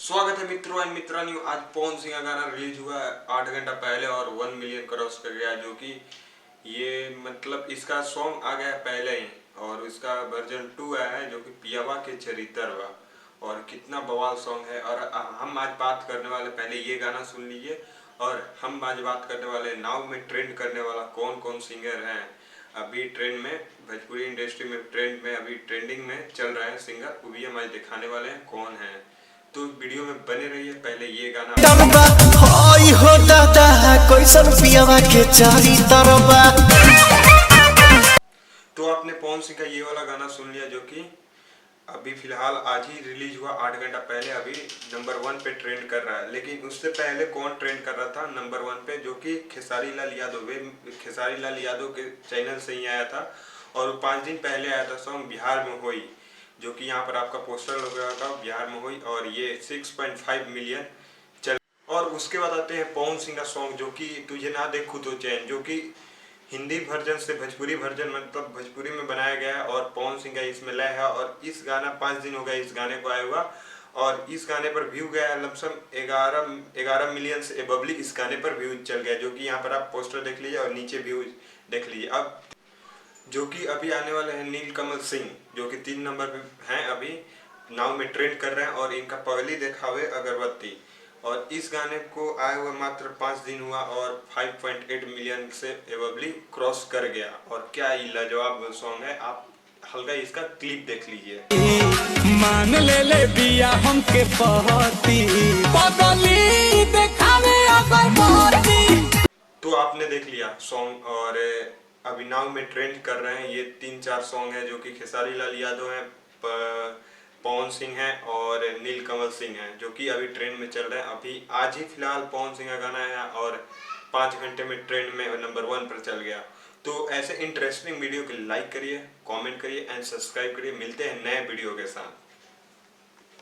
स्वागत है मित्रों एंड मित्रानियों। आज पवन सिंह का गाना रिलीज हुआ है 8 घंटा पहले और 1 मिलियन क्रॉस कर गया, जो कि ये मतलब इसका सॉन्ग आ गया है पहले ही और इसका वर्जन 2 आया है जो कि पियावा के चरित्रवा। और कितना बवाल सॉन्ग है। और हम आज बात करने वाले, पहले ये गाना सुन लीजिए और हम आज बात करने वाले नाव में ट्रेंड करने वाला कौन कौन सिंगर हैं अभी ट्रेंड में, भोजपुरी इंडस्ट्री में ट्रेंड में, अभी ट्रेंडिंग में चल रहे हैं सिंगर, वो भी हम आज दिखाने वाले हैं कौन है। तो वीडियो में बने रहिए। पहले ये गाना हो दादा कैसन पियावा के चारी तरबा। तो आपने पवन सिंह का ये वाला गाना सुन लिया जो कि अभी फिलहाल आज ही रिलीज हुआ 8 घंटा पहले, अभी नंबर 1 पे ट्रेंड कर रहा है। लेकिन उससे पहले कौन ट्रेंड कर रहा था नंबर 1 पे, जो कि खेसारी लाल यादव, वे खेसारी लाल यादव के चैनल से ही आया था और 5 दिन पहले आया था सॉन्ग बिहार में होई, जो कि यहाँ पर आपका पोस्टर लग रहा था बिहार में हुई, और ये 6.5 मिलियन चल। और उसके बाद आते हैं पवन सिंह का सॉन्ग जो कि तुझे ना देखूं तो चैन, जो कि हिंदी वर्जन से भोजपुरी वर्जन मतलब भोजपुरी में बनाया गया है और पवन सिंह का इसमें लय है। और इस गाना 5 दिन हो गया इस गाने को आया हुआ और इस गाने पर व्यू गया है लमसम 11 मिलियन से एबवली इस गाने पर व्यूज चल गया, जो कि यहाँ पर आप पोस्टर देख लीजिए और नीचे व्यूज देख लीजिए। अब जो कि अभी आने वाले हैं नीलकमल सिंह, जो कि 3 नंबर पे हैं, अभी नाव में ट्रेंड कर रहे हैं और इनका पगली देखावे अगरबत्ती। और इस गाने को आए हुए मात्र 5 दिन हुआ और 5.8 मिलियन से एबवली क्रॉस कर गया। और क्या ही लाजवाब सॉन्ग है, आप हल्का इसका क्लिप देख लीजिए। मान ले बिया हमके पहती पगली देखावे अगरबत्ती। तो आपने देख लिया सॉन्ग और अभी नाव में ट्रेंड कर रहे हैं। ये 3-4 सॉन्ग है जो कि खेसारी लाल यादव हैं, पवन सिंह है और नीलकमल सिंह है, जो कि अभी ट्रेंड में चल रहे हैं। अभी आज ही फिलहाल पवन सिंह का गाना है और 5 घंटे में ट्रेंड में नंबर 1 पर चल गया। तो ऐसे इंटरेस्टिंग वीडियो के लाइक करिए, कमेंट करिए एंड सब्सक्राइब करिए। मिलते हैं नए वीडियो के साथ।